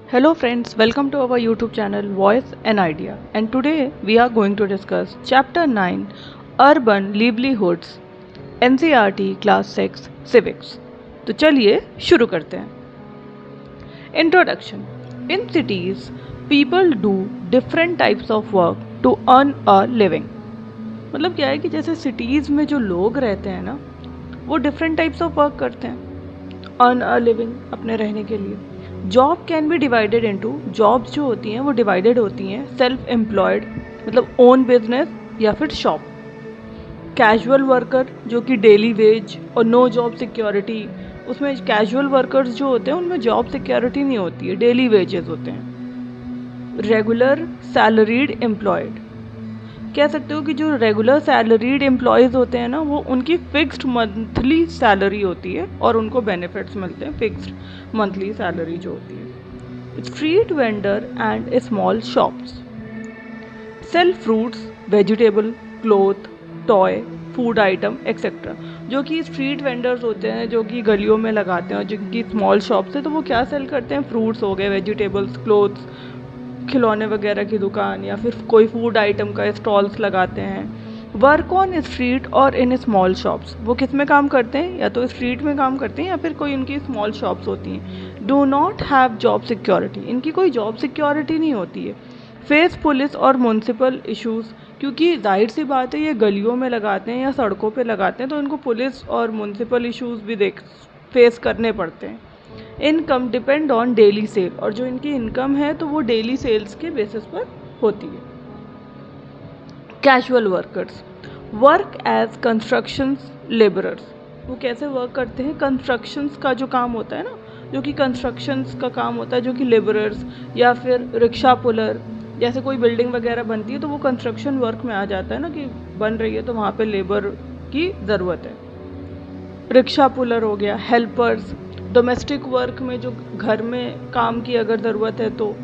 Hello friends, welcome to our YouTube channel Voice and Idea, and today we are going to discuss Chapter 9 Urban Livelihoods NCERT Class 6 Civics. तो चलिए शुरू करते हैं. Introduction. In cities, people do different types of work to earn a living. मतलब क्या है कि जैसे सिटीज़ में जो लोग रहते हैं ना, वो डिफरेंट टाइप्स ऑफ वर्क करते हैं अर्न अ लिविंग, अपने रहने के लिए. Job can be divided into, jobs जो होती हैं वो डिवाइडेड होती हैं सेल्फ एम्प्लॉयड मतलब ओन बिजनेस या फिर शॉप. कैजुअल वर्कर जो कि डेली वेज और नो जॉब सिक्योरिटी. उसमें कैजुअल वर्कर्स जो होते हैं उनमें जॉब सिक्योरिटी नहीं होती है, डेली वेजेस होते हैं. रेगुलर सैलरीड एम्प्लॉयड, कह सकते हो कि जो रेगुलर सैलरीड एम्प्लॉयज़ होते हैं ना, वो उनकी फिक्स्ड मंथली सैलरी होती है और उनको बेनिफिट्स मिलते हैं फिक्स्ड मंथली सैलरी जो होती है. Street vendor and small shops sell fruits, vegetable, cloth, toy, food item etcetera. जो कि स्ट्रीट वेंडर्स होते हैं जो कि गलियों में लगाते हैं, और जिनकी स्मॉल शॉप्स है तो वो क्या सेल करते हैं, फ्रूट्स हो गए, वेजिटेबल्स, क्लोथ्स, खिलौने वगैरह की दुकान, या फिर कोई फूड आइटम का स्टॉल्स लगाते हैं. वर्क ऑन स्ट्रीट और इन स्मॉल शॉप्स, वो किस में काम करते हैं, या तो स्ट्रीट में काम करते हैं या फिर कोई उनकी स्मॉल शॉप्स होती हैं. Do not have job security, इनकी कोई जॉब सिक्योरिटी नहीं होती है. फेस पुलिस और म्यूनसिपल इश्यूज़, क्योंकि जाहिर सी बात है ये गलियों में लगाते हैं या सड़कों पे लगाते हैं तो इनको पुलिस और म्यूनसिपल इश्यूज़ भी फेस करने पड़ते हैं. Income depend on daily cell, और जो इनकी इनकम है तो वो डेली सेल्स के बेसिस पर होती है. Casual workers work as constructions labourers, वो कैसे वर्क करते हैं, कंस्ट्रक्शंस का जो काम होता है ना, जो कि कंस्ट्रक्शंस का काम होता है, जो कि लेबरर्स या फिर रिक्शा पुलर, जैसे कोई बिल्डिंग वगैरह बनती है तो वो कंस्ट्रक्शन वर्क में आ जाता है ना, कि बन रही है तो वहाँ पे लेबर की ज़रूरत है. रिक्शा पुलर हो गया. हेल्पर्स डोमेस्टिक वर्क में जो घर में काम की अगर ज़रूरत है तो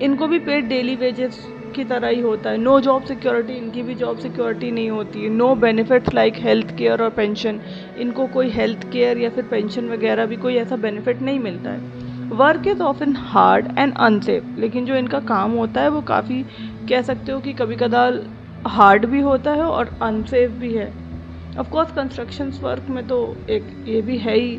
इनको भी पेड डेली वेजेस की तरह ही होता है. नो जॉब सिक्योरिटी, इनकी भी जॉब सिक्योरिटी नहीं होती है. No benefits like health care और पेंशन, इनको कोई हेल्थ केयर या फिर पेंशन वगैरह भी कोई ऐसा बेनिफिट नहीं मिलता है. Work is often hard and unsafe, लेकिन जो इनका काम होता है वो काफ़ी, कह सकते हो कि कभी कदार हार्ड भी होता है और अनसेफ भी है. ऑफ कोर्स कंस्ट्रक्शन वर्क में तो एक ये भी है ही,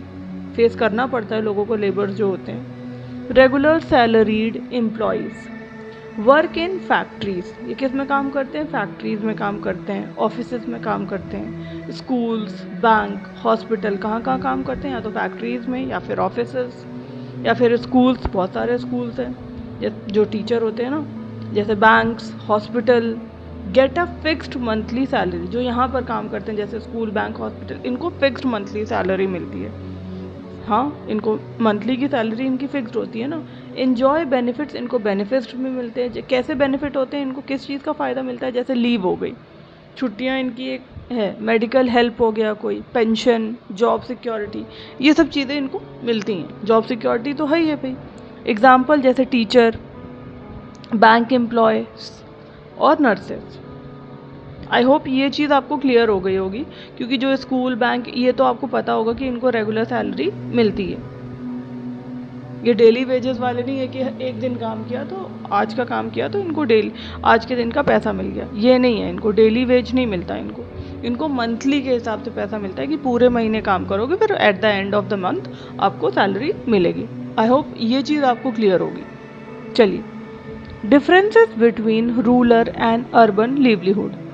फेस करना पड़ता है लोगों को, लेबर जो होते हैं. Regular salaried employees work in factories, ये किस में काम करते हैं, फैक्ट्रीज में काम करते हैं, ऑफिसेज में काम करते हैं. स्कूल्स, बैंक, हॉस्पिटल, कहाँ कहाँ काम करते हैं, या तो फैक्ट्रीज में या फिर ऑफिसेज या फिर स्कूल्स. बहुत सारे स्कूल्स हैं जो टीचर होते हैं ना, जैसे banks, hospital. Get a fixed monthly salary, जो यहाँ पर काम करते हैं जैसे स्कूल, बैंक, हॉस्पिटल, इनको फिक्स्ड मंथली सैलरी मिलती है. हाँ, इनको मंथली की सैलरी इनकी फिक्स्ड होती है ना. एन्जॉय बेनिफिट्स, इनको बेनिफिट्स भी मिलते हैं. कैसे बेनिफिट होते हैं, इनको किस चीज़ का फ़ायदा मिलता है, जैसे लीव हो गई, छुट्टियाँ इनकी एक है, मेडिकल हेल्प हो गया, कोई पेंशन, जॉब सिक्योरिटी, ये सब चीज़ें इनको मिलती हैं. जॉब सिक्योरिटी तो है ही है भाई. एग्जाम्पल जैसे टीचर, बैंक एम्प्लॉय और नर्सेज. आई होप ये चीज़ आपको क्लियर हो गई होगी, क्योंकि जो स्कूल, बैंक, ये तो आपको पता होगा कि इनको रेगुलर सैलरी मिलती है. ये डेली वेजेस वाले नहीं है कि एक दिन काम किया तो आज का काम किया तो इनको डेली आज के दिन का पैसा मिल गया, ये नहीं है. इनको डेली वेज नहीं मिलता, इनको मंथली के हिसाब से पैसा मिलता है कि पूरे महीने काम करोगे फिर at the end of the month आपको सैलरी मिलेगी. आई होप ये चीज़ आपको क्लियर होगी. चलिए, differences between rural and urban livelihood.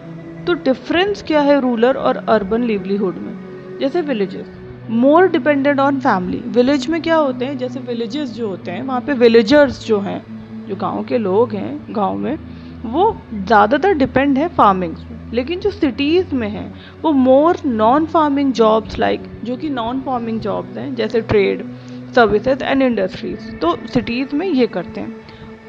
तो डिफरेंस क्या है रूरल और अर्बन लिवलीहुड में. जैसे villages more dependent on family, village में क्या होते हैं, जैसे विलेजेस जो होते हैं वहाँ पे विलेजर्स जो हैं, जो गांव के लोग हैं गांव में, वो ज़्यादातर डिपेंड है फार्मिंग पे. लेकिन जो सिटीज़ में हैं वो more non farming jobs like, जो कि नॉन फार्मिंग जॉब्स हैं जैसे ट्रेड, सर्विसेज एंड इंडस्ट्रीज, तो सिटीज़ में ये करते हैं.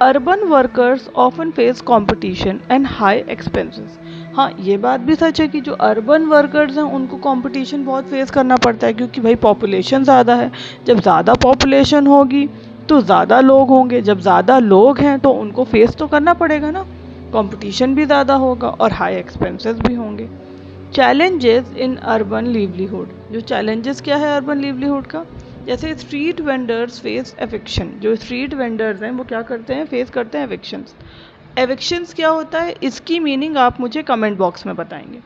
Urban workers often face competition and high expenses. हाँ, ये बात भी सच है कि जो अर्बन वर्कर्स हैं उनको कंपटीशन बहुत फेस करना पड़ता है, क्योंकि भाई पॉपुलेशन ज़्यादा है. जब ज़्यादा पॉपुलेशन होगी तो ज़्यादा लोग होंगे, जब ज़्यादा लोग हैं तो उनको फेस तो करना पड़ेगा ना, कंपटीशन भी ज़्यादा होगा और हाई एक्सपेंसेस भी होंगे. चैलेंजेस इन अर्बन लिवलीहुड, जो चैलेंजेस क्या है अर्बन लिवलीहुड का, जैसे स्ट्रीट वेंडर्स फेस एविक्शन, जो स्ट्रीट वेंडर्स हैं वो क्या करते हैं, फेस करते हैं एविक्शंस। एविक्शंस क्या होता है, इसकी मीनिंग आप मुझे कमेंट बॉक्स में बताएंगे।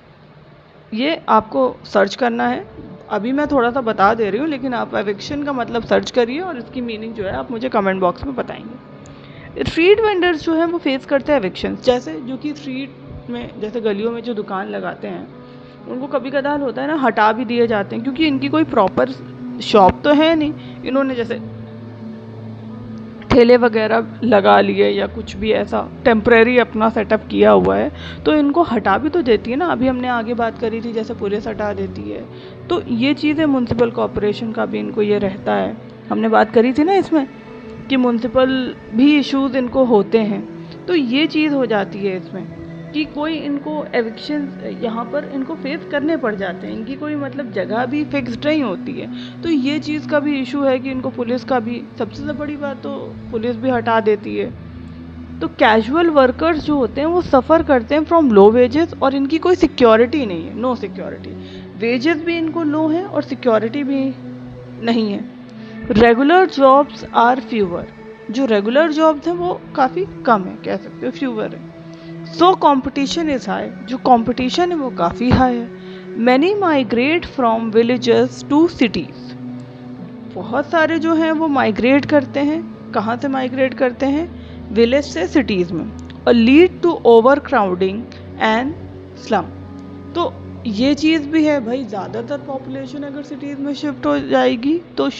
ये आपको सर्च करना है, अभी मैं थोड़ा सा बता दे रही हूँ, लेकिन आप एविक्शन का मतलब सर्च करिए और इसकी मीनिंग जो है आप मुझे कमेंट बॉक्स में बताएंगे। स्ट्रीट वेंडर्स जो हैं वो फेस करते हैं एविक्शंस, जैसे जो कि स्ट्रीट में, जैसे गलियों में जो दुकान लगाते हैं उनको कभी कदार होता है ना, हटा भी दिए जाते हैं, क्योंकि इनकी कोई प्रॉपर शॉप तो है नहीं, इन्होंने जैसे ठेले वगैरह लगा लिए या कुछ भी ऐसा टेम्परेरी अपना सेटअप किया हुआ है, तो इनको हटा भी तो देती है ना। अभी हमने आगे बात करी थी जैसे पुलिस हटा देती है, तो ये चीज़ें म्युनिसिपल कॉरपोरेशन का भी इनको ये रहता है। हमने बात करी थी ना इसमें कि म्युनिसिपल भी इश्यूज इनको होते हैं, तो ये चीज़ हो जाती है इसमें कि कोई इनको एविक्शन यहाँ पर इनको फेस करने पड़ जाते हैं, इनकी कोई मतलब जगह भी फिक्स्ड नहीं होती है, तो ये चीज़ का भी इशू है कि इनको पुलिस का भी, सबसे बड़ी बात तो पुलिस भी हटा देती है। तो कैजुअल वर्कर्स जो होते हैं वो सफ़र करते हैं फ्रॉम लो वेजेस, और इनकी कोई सिक्योरिटी नहीं है, नो सिक्योरिटी, वेजेस भी इनको लो हैं और सिक्योरिटी भी नहीं है। रेगुलर जॉब्स आर फ्यूअर, जो रेगुलर जॉब्स हैं वो काफ़ी कम है, कह सकते हो फ्यूअर है। सो कॉम्पिटिशन इज़ हाई, जो कॉम्पिटिशन है वो काफ़ी हाई है। Many migrate from villages to cities, बहुत सारे जो हैं वो माइग्रेट करते हैं, कहाँ से माइग्रेट करते हैं, विलेज से सिटीज़ में, और lead to overcrowding and slum. तो ये चीज़ भी है भाई, ज़्यादातर पॉपुलेशन अगर सिटीज़ में शिफ्ट हो जाएगी तो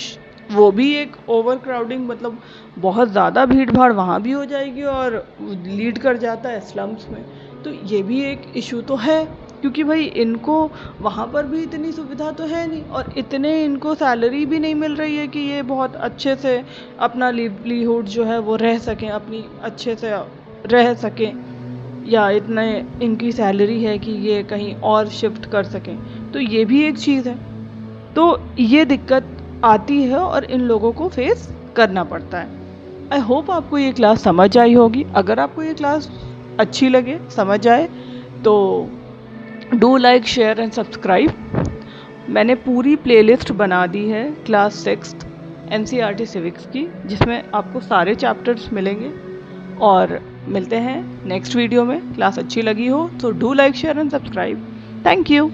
वो भी एक ओवर क्राउडिंग, मतलब बहुत ज़्यादा भीड़ भाड़ वहाँ भी हो जाएगी और लीड कर जाता है स्लम्स में। तो ये भी एक इशू तो है, क्योंकि भाई इनको वहाँ पर भी इतनी सुविधा तो है नहीं, और इतने इनको सैलरी भी नहीं मिल रही है कि ये बहुत अच्छे से अपना लिवलीहुड जो है वो रह सकें, अपनी अच्छे से रह सकें, या इतने इनकी सैलरी है कि ये कहीं और शिफ्ट कर सकें। तो ये भी एक चीज़ है, तो ये दिक्कत आती है और इन लोगों को फेस करना पड़ता है। आई होप आपको ये क्लास समझ आई होगी। अगर आपको ये क्लास अच्छी लगे, समझ आए, तो do like, share and subscribe. मैंने पूरी प्लेलिस्ट बना दी है क्लास 6th NCERT सिविक्स की, जिसमें आपको सारे चैप्टर्स मिलेंगे। और मिलते हैं नेक्स्ट वीडियो में। क्लास अच्छी लगी हो तो do like, share and subscribe. Thank you.